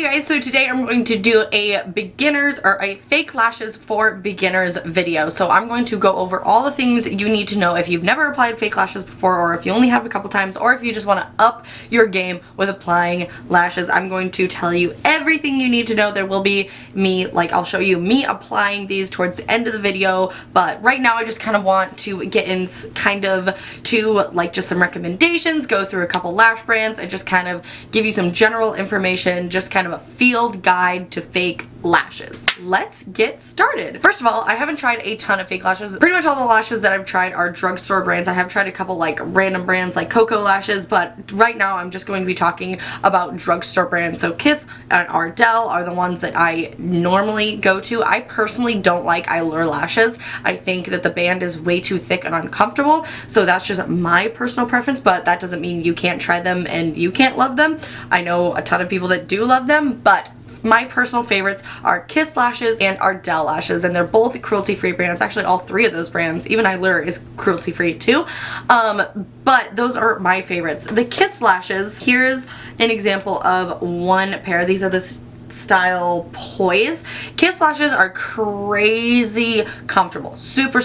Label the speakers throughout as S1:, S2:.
S1: Hey guys, so today I'm going to do a beginners or a fake lashes for beginners video. So I'm going to go over all the things you need to know if you've never applied fake lashes before, or if you only have a couple times, or if you just want to up your game with applying lashes. I'm going to tell you everything you need to know. There will be I'll show you me applying these towards the end of the video, but right now I just kind of want to get in just some recommendations, go through a couple lash brands, and just kind of give you some general information, just kind of a field guide to fake lashes. Let's get started. First of all, I haven't tried a ton of fake lashes. Pretty much all the lashes that I've tried are drugstore brands. I have tried a couple like random brands like Cocoa lashes, but right now I'm just going to be talking about drugstore brands. So Kiss and Ardell are the ones that I normally go to. I personally don't like Allure lashes. I think that the band is way too thick and uncomfortable, so that's just my personal preference, but that doesn't mean you can't try them and you can't love them. I know a ton of people that do love them, but my personal favorites are Kiss lashes and Ardell lashes, and they're both cruelty-free brands. Actually, all three of those brands, even Allure is cruelty-free too. But those are my favorites. The Kiss lashes, here's an example of one pair. These are the style Poise. Kiss lashes are crazy comfortable. Super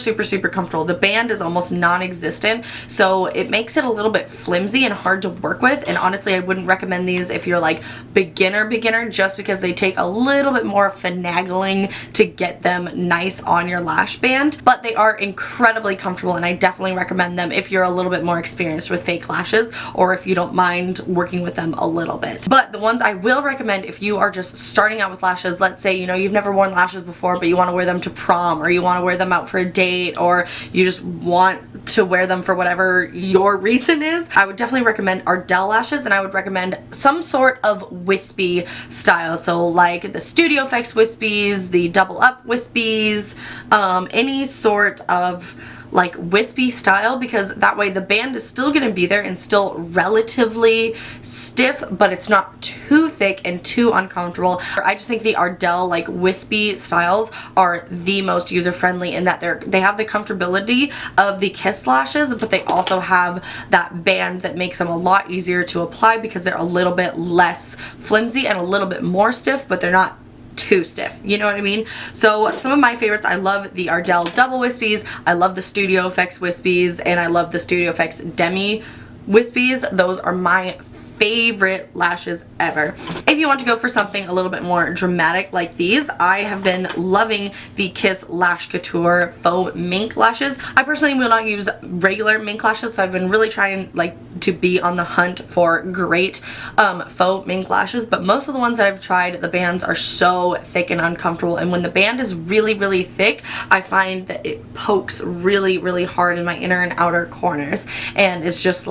S1: comfortable. The band is almost non-existent, so it makes it a little bit flimsy and hard to work with, and honestly I wouldn't recommend these if you're like beginner, just because they take a little bit more finagling to get them nice on your lash band, but they are incredibly comfortable, and I definitely recommend them if you're a little bit more experienced with fake lashes, or if you don't mind working with them a little bit. But the ones I will recommend if you are just starting out with lashes, let's say you've never worn lashes before but you want to wear them to prom, or you want to wear them out for a date, or you just want to wear them for whatever your reason is, I would definitely recommend Ardell lashes, and I would recommend some sort of wispy style, so like the Studio Effects Wispies, the Double Up Wispies, any sort of like wispy style, because that way the band is still going to be there and still relatively stiff, but it's not too thick and too uncomfortable. I just think the Ardell like wispy styles are the most user-friendly in that they have the comfortability of the Kiss lashes, but they also have that band that makes them a lot easier to apply because they're a little bit less flimsy and a little bit more stiff, but they're not too stiff, you know what I mean? So some of my favorites, I love the Ardell Double Wispies, I love the Studio Effects Wispies, and I love the Studio Effects Demi Wispies. Those are my favorite lashes ever. If you want to go for something a little bit more dramatic like these, I have been loving the Kiss Lash Couture faux mink lashes. I personally will not use regular mink lashes, so I've been really trying to be on the hunt for great faux mink lashes, but most of the ones that I've tried, the bands are so thick and uncomfortable, and when the band is really thick, I find that it pokes really hard in my inner and outer corners, and it's just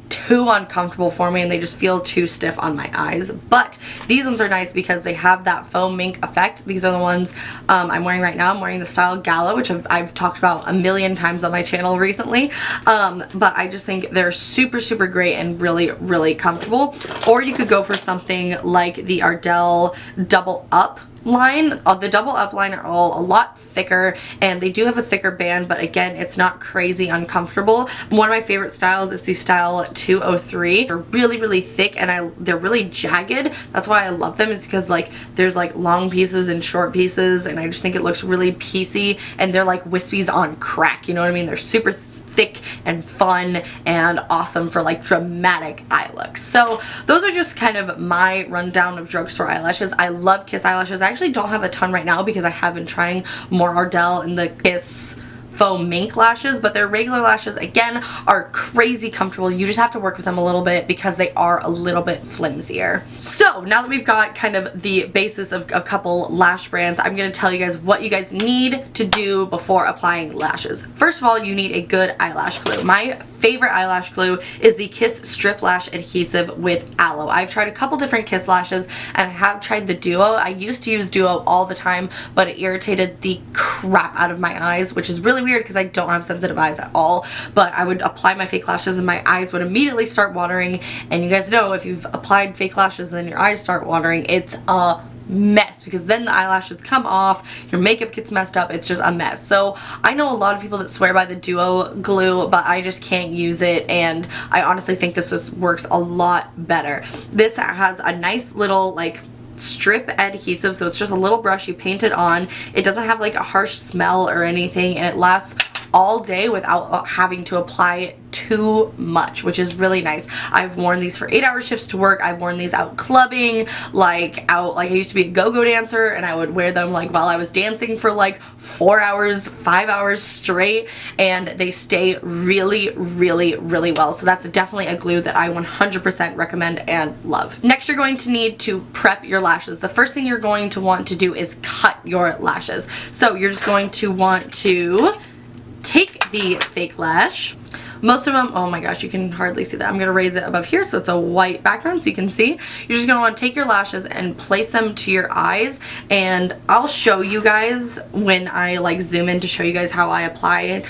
S1: too uncomfortable for me, and they just feel too stiff on my eyes. But these ones are nice because they have that faux mink effect. These are the ones I'm wearing right now. I'm wearing the style Gala, which I've talked about a million times on my channel recently, but I just think they're super great and really comfortable. Or you could go for something like the Ardell Double Up line. The Double Up line are all a lot thicker, and they do have a thicker band, but again, it's not crazy uncomfortable. One of my favorite styles is the style 203. They're really thick, and they're really jagged. That's why I love them, is because there's long pieces and short pieces, and I just think it looks really piecey, and they're like wispies on crack, you know what I mean? They're super thick and fun and awesome for dramatic eye looks. So those are just kind of my rundown of drugstore eyelashes. I love Kiss eyelashes. I actually don't have a ton right now because I have been trying more Ardell and the Kiss faux mink lashes, but their regular lashes again are crazy comfortable. You just have to work with them a little bit because they are a little bit flimsier. So now that we've got kind of the basis of a couple lash brands, I'm going to tell you guys what you guys need to do before applying lashes. First of all, you need a good eyelash glue. My favorite eyelash glue is the Kiss Strip Lash Adhesive with Aloe. I've tried a couple different Kiss lashes, and I have tried the Duo. I used to use Duo all the time, but it irritated the crap out of my eyes, which is really weird because I don't have sensitive eyes at all. But I would apply my fake lashes and my eyes would immediately start watering, and you guys know if you've applied fake lashes and then your eyes start watering, it's a mess, because then the eyelashes come off, your makeup gets messed up, it's just a mess. So I know a lot of people that swear by the Duo glue, but I just can't use it, and I honestly think this just works a lot better. This has a nice little strip adhesive, so it's just a little brush. You paint it on. It doesn't have like a harsh smell or anything, and it lasts all day without having to apply too much, which is really nice. I've worn these for 8-hour shifts to work. I've worn these out clubbing, like I used to be a go-go dancer, and I would wear them like while I was dancing for like 4 hours, 5 hours straight, and they stay really, really, really well. So that's definitely a glue that I 100% recommend and love. Next, you're going to need to prep your lashes. The first thing you're going to want to do is cut your lashes. So you're just going to want to take the fake lash. Most of them, oh my gosh, you can hardly see that. I'm going to raise it above here so it's a white background so you can see. You're just going to want to take your lashes and place them to your eyes, and I'll show you guys when I like zoom in to show you guys how I applied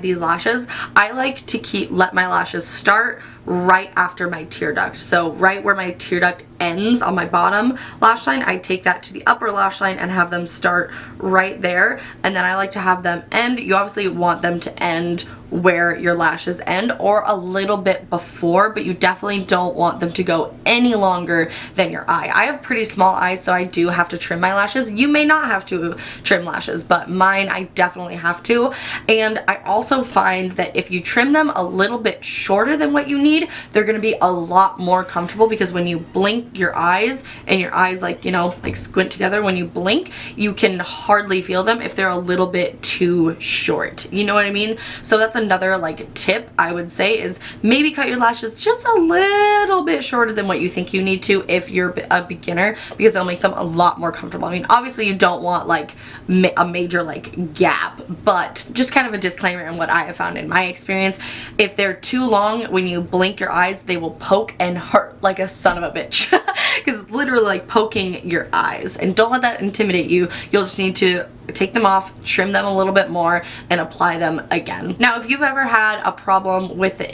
S1: these lashes. I like to let my lashes start right after my tear duct. So right where my tear duct ends on my bottom lash line, I take that to the upper lash line and have them start right there, and then I like to have them end. You obviously want them to end where your lashes end or a little bit before, but you definitely don't want them to go any longer than your eye. I have pretty small eyes, so I do have to trim my lashes. You may not have to trim lashes, but mine I definitely have to. And I also find that if you trim them a little bit shorter than what you need, they're going to be a lot more comfortable, because when you blink your eyes and your eyes like, you know, like squint together, when you blink, you can hardly feel them if they're a little bit too short. You know what I mean? So that's another like tip I would say, is maybe cut your lashes just a little bit shorter than what you think you need to if you're a beginner, because they'll make them a lot more comfortable. I mean, obviously you don't want like a major like gap, but just kind of a disclaimer in what I have found in my experience. If they're too long, when you blink your eyes, they will poke and hurt like a son of a bitch. Because it's literally like poking your eyes, and don't let that intimidate you. You'll just need to take them off, trim them a little bit more, and apply them again. Now, if you've ever had a problem with the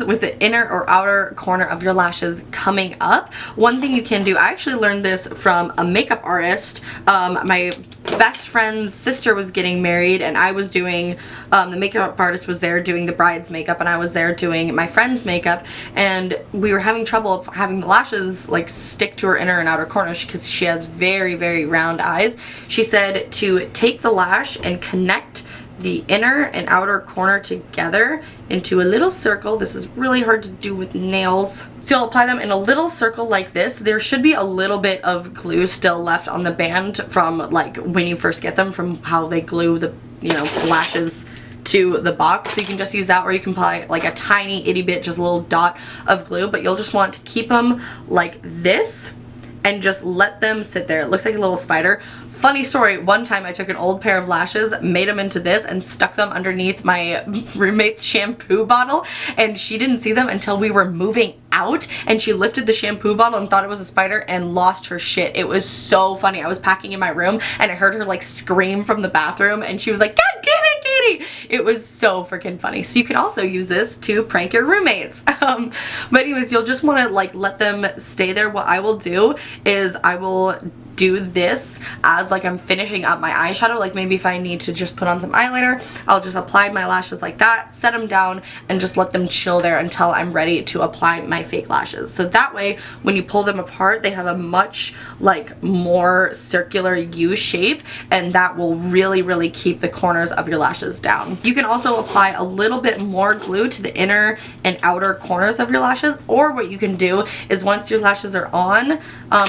S1: with the inner or outer corner of your lashes coming up, one thing you can do, I actually learned this from a makeup artist. My best friend's sister was getting married, and I was doing, the makeup artist was there doing the bride's makeup, and I was there doing my friend's makeup, and we were having trouble having the lashes like stick to her inner and outer corners because she has very, very round eyes. She said to take the lash and connect the inner and outer corner together into a little circle. This is really hard to do with nails. So you'll apply them in a little circle like this. There should be a little bit of glue still left on the band from like when you first get them, from how they glue the, you know, lashes to the box. So you can just use that, or you can apply like a tiny itty bit, just a little dot of glue, but you'll just want to keep them like this and just let them sit there. It looks like a little spider. Funny story, one time I took an old pair of lashes, made them into this, and stuck them underneath my roommate's shampoo bottle, and she didn't see them until we were moving out, and she lifted the shampoo bottle and thought it was a spider and lost her shit. It was so funny. I was packing in my room and I heard her like scream from the bathroom, and she was like, "God damn it, Katie!" It was so freaking funny. So you can also use this to prank your roommates. But anyways, you'll just want to like let them stay there. What I will do is I will do this as like I'm finishing up my eyeshadow. Like maybe if I need to just put on some eyeliner, I'll just apply my lashes like that, set them down, and just let them chill there until I'm ready to apply my fake lashes. So that way when you pull them apart, they have a much like more circular U shape, and that will really, really keep the corners of your lashes down. You can also apply a little bit more glue to the inner and outer corners of your lashes, or what you can do is once your lashes are on,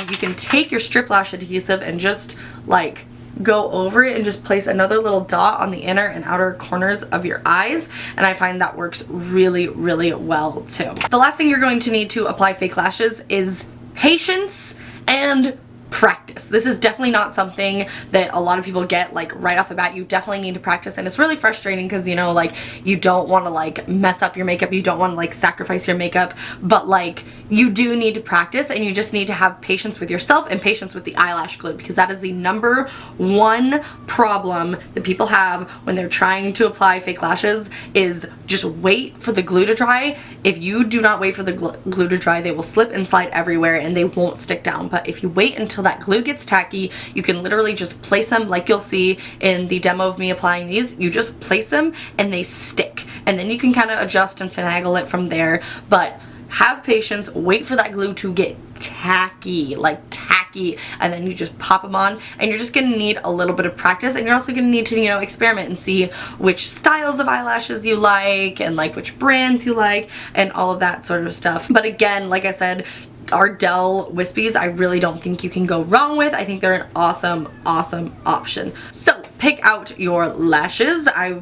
S1: you can take your strip lash adhesive and just like go over it and just place another little dot on the inner and outer corners of your eyes, and I find that works really, really well too. The last thing you're going to need to apply fake lashes is patience and practice. This is definitely not something that a lot of people get like right off the bat. You definitely need to practice, and it's really frustrating because, you know, like you don't want to like mess up your makeup, you don't want to like sacrifice your makeup, but like you do need to practice, and you just need to have patience with yourself and patience with the eyelash glue, because that is the #1 problem that people have when they're trying to apply fake lashes, is just wait for the glue to dry. If you do not wait for the glue to dry, they will slip and slide everywhere and they won't stick down. But if you wait until that glue gets tacky, you can literally just place them like you'll see in the demo of me applying these. You just place them and they stick, and then you can kind of adjust and finagle it from there. But have patience, wait for that glue to get tacky, like tacky, and then you just pop them on, and you're just gonna need a little bit of practice, and you're also gonna need to, you know, experiment and see which styles of eyelashes you like, and like which brands you like, and all of that sort of stuff. But again, like I said, Ardell Wispies, I really don't think you can go wrong with. I think they're an awesome option. So pick out your lashes. I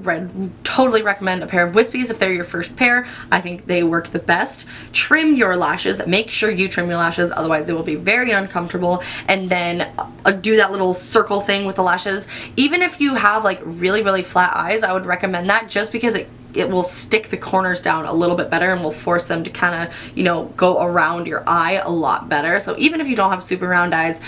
S1: totally recommend a pair of Wispies if they're your first pair. I think they work the best. Trim your lashes. Make sure you trim your lashes, otherwise they will be very uncomfortable. And then do that little circle thing with the lashes. Even if you have like really flat eyes, I would recommend that, just because it will stick the corners down a little bit better and will force them to kind of, you know, go around your eye a lot better. So even if you don't have super round eyes,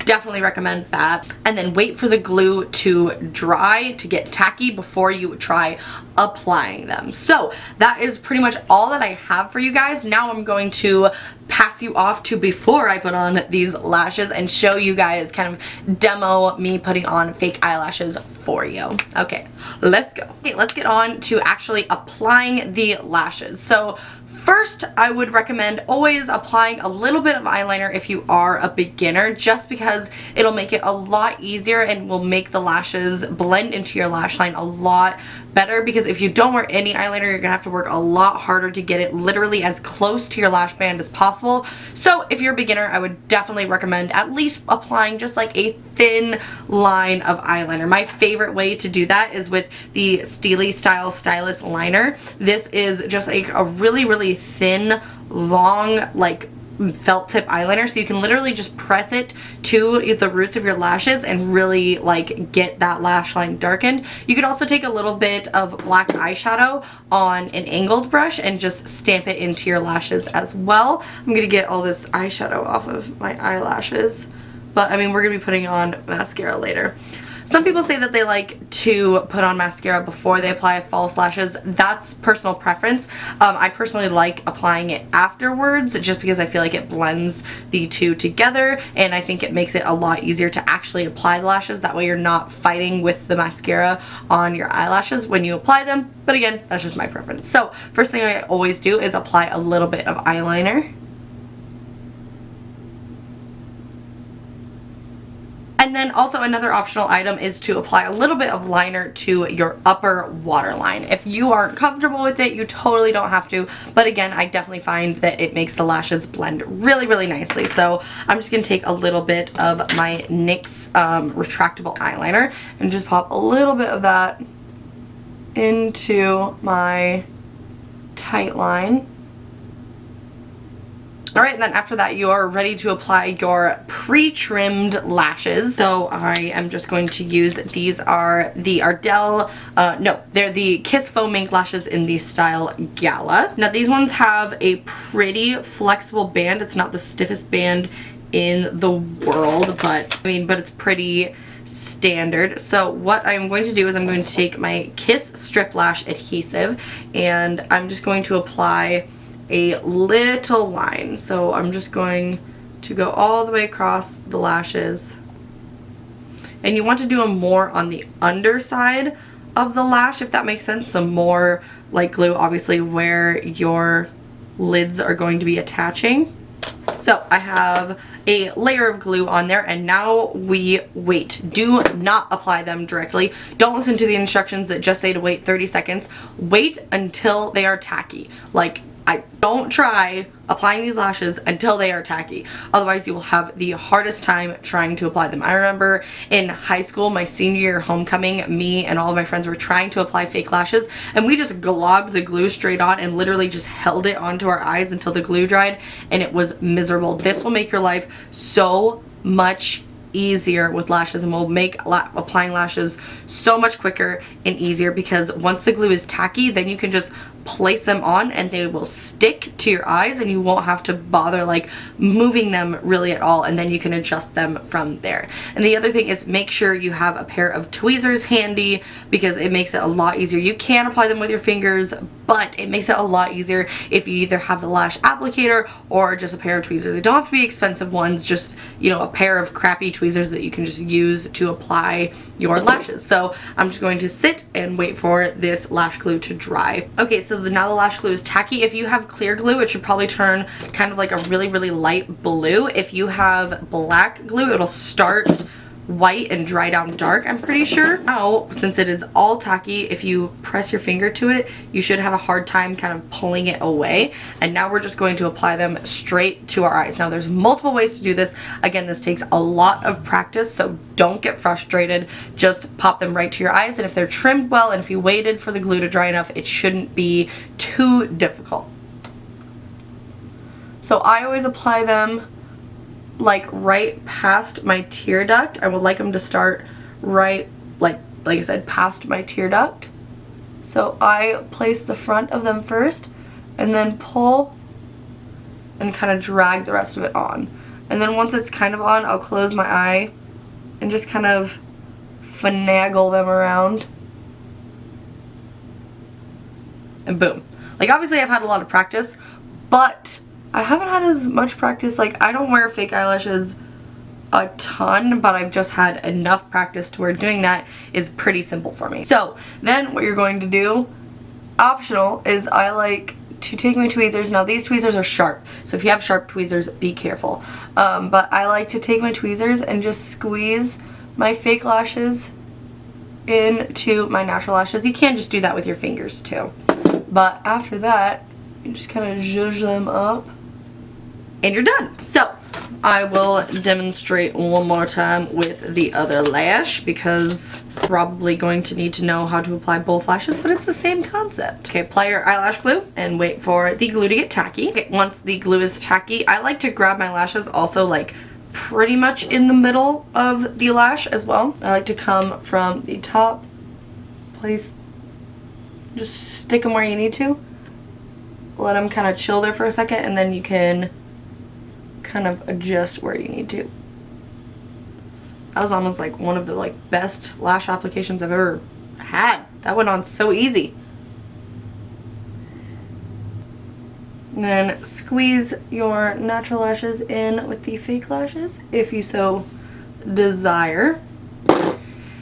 S1: definitely recommend that. And then wait for the glue to dry, to get tacky, before you try applying them. So that is pretty much all that I have for you guys. Now I'm going to pass you off to before I put on these lashes and show you guys, kind of demo me putting on fake eyelashes for you. Okay, let's go. Okay, let's get on to actually applying the lashes. So first, I would recommend always applying a little bit of eyeliner if you are a beginner, just because it'll make it a lot easier and will make the lashes blend into your lash line a lot better, because if you don't wear any eyeliner, you're gonna have to work a lot harder to get it literally as close to your lash band as possible. So if you're a beginner, I would definitely recommend at least applying just like a thin line of eyeliner. My favorite way to do that is with the Steely Style Stylist Liner. This is just like a really thin, long, like felt tip eyeliner, so you can literally just press it to the roots of your lashes and really like get that lash line darkened. You could also take a little bit of black eyeshadow on an angled brush and just stamp it into your lashes as well. I'm gonna get all this eyeshadow off of my eyelashes, but I mean, we're gonna be putting on mascara later. Some people say that they like to put on mascara before they apply false lashes. That's personal preference. I personally like applying it afterwards, just because I feel like it blends the two together, and I think it makes it a lot easier to actually apply the lashes. That way you're not fighting with the mascara on your eyelashes when you apply them. But again, that's just my preference. So first thing I always do is apply a little bit of eyeliner. And then also another optional item is to apply a little bit of liner to your upper waterline. If you aren't comfortable with it, you totally don't have to. But again, I definitely find that it makes the lashes blend really nicely. So I'm just going to take a little bit of my NYX retractable eyeliner and just pop a little bit of that into my tight line. Alright, and then after that you are ready to apply your pre-trimmed lashes. So I am just going to use, these are the Ardell, they're the Kiss Faux Mink lashes in the style Gala. Now these ones have a pretty flexible band. It's not the stiffest band in the world, but it's pretty standard. So what I'm going to do is I'm going to take my Kiss Strip Lash adhesive and I'm just going to apply a little line. So I'm just going to go all the way across the lashes, and you want to do them more on the underside of the lash, if that makes sense. So more like glue obviously where your lids are going to be attaching. So I have a layer of glue on there, and now we wait. Do not apply them directly. Don't listen to the instructions that just say to wait 30 seconds. Wait until they are tacky. Like, don't try applying these lashes until they are tacky. Otherwise you will have the hardest time trying to apply them. I remember in high school, my senior year homecoming, me and all of my friends were trying to apply fake lashes, and we just globbed the glue straight on and literally just held it onto our eyes until the glue dried, and it was miserable. This will make your life so much easier with lashes, and will make applying lashes so much quicker and easier, because once the glue is tacky, then you can just place them on and they will stick to your eyes, and you won't have to bother like moving them really at all, and then you can adjust them from there. And the other thing is, make sure you have a pair of tweezers handy, because it makes it a lot easier. You can apply them with your fingers, but it makes it a lot easier if you either have the lash applicator or just a pair of tweezers. They don't have to be expensive ones, just, you know, a pair of crappy tweezers that you can just use to apply your lashes. So I'm just going to sit and wait for this lash glue to dry. Okay, so now the lash glue is tacky. If you have clear glue, it should probably turn kind of like a really, really light blue. If you have black glue, it'll start white and dry down dark, I'm pretty sure. Now, since it is all tacky, if you press your finger to it, you should have a hard time kind of pulling it away. And now we're just going to apply them straight to our eyes. Now, there's multiple ways to do this. Again, this takes a lot of practice, so don't get frustrated. Just pop them right to your eyes, and if they're trimmed well and if you waited for the glue to dry enough, it shouldn't be too difficult. So I always apply them like right past my tear duct. I would like them to start right, like I said, past my tear duct. So I place the front of them first and then pull and kind of drag the rest of it on. And then once it's kind of on, I'll close my eye and just kind of finagle them around. And boom. Like, obviously I've had a lot of practice, but I haven't had as much practice. Like, I don't wear fake eyelashes a ton, but I've just had enough practice to where doing that is pretty simple for me. So then what you're going to do, optional, is I like to take my tweezers. Now these tweezers are sharp, so if you have sharp tweezers, be careful. But I like to take my tweezers and just squeeze my fake lashes into my natural lashes. You can just do that with your fingers too. But after that, you just kind of zhuzh them up and you're done. So I will demonstrate one more time with the other lash because probably going to need to know how to apply both lashes, but it's the same concept. Okay, apply your eyelash glue and wait for the glue to get tacky. Okay, once the glue is tacky, I like to grab my lashes also like pretty much in the middle of the lash as well. I like to come from the top, place, just stick them where you need to. Let them kind of chill there for a second, and then you can kind of adjust where you need to. That was almost like one of the best lash applications I've ever had. That went on so easy. And then squeeze your natural lashes in with the fake lashes if you so desire.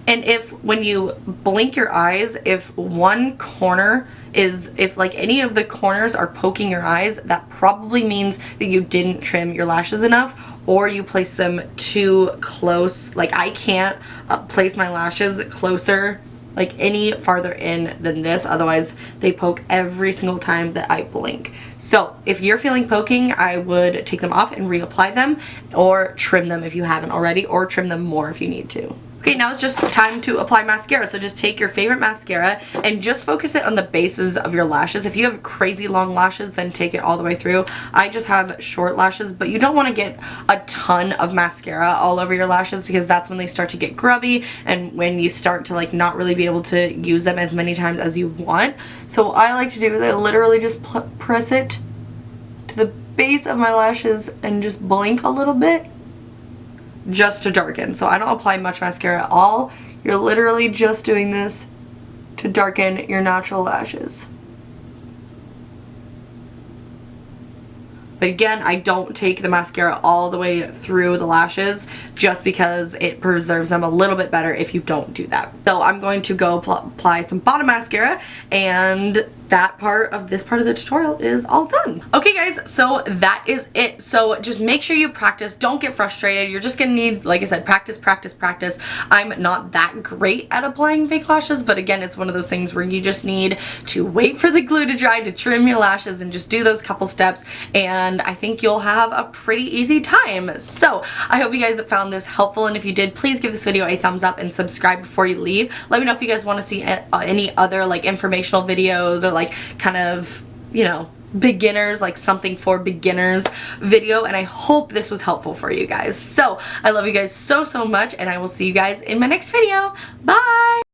S1: And if when you blink your eyes, if one corner is, if like any of the corners are poking your eyes, that probably means that you didn't trim your lashes enough, or you place them too close. Like, I can't place my lashes closer, like any farther in than this, otherwise they poke every single time that I blink. So if you're feeling poking, I would take them off and reapply them, or trim them if you haven't already, or trim them more if you need to. Okay, now it's just time to apply mascara. So just take your favorite mascara and just focus it on the bases of your lashes. If you have crazy long lashes, then take it all the way through. I just have short lashes, but you don't want to get a ton of mascara all over your lashes because that's when they start to get grubby and when you start to like not really be able to use them as many times as you want. So what I like to do is I literally just press it to the base of my lashes and just blink a little bit, just to darken. So I don't apply much mascara at all. You're literally just doing this to darken your natural lashes. But again, I don't take the mascara all the way through the lashes just because it preserves them a little bit better if you don't do that. So I'm going to go apply some bottom mascara, and that part of this part of the tutorial is all done. Okay guys, so that is it. So just make sure you practice. Don't get frustrated. You're just gonna need, like I said, practice, practice, practice. I'm not that great at applying fake lashes, but again, it's one of those things where you just need to wait for the glue to dry to trim your lashes and just do those couple steps, and I think you'll have a pretty easy time. So I hope you guys found this helpful, and if you did, please give this video a thumbs up and subscribe before you leave. Let me know if you guys want to see any other like informational videos or like kind of, you know, beginners, like something for beginners video, and I hope this was helpful for you guys. So I love you guys so much, and I will see you guys in my next video. Bye!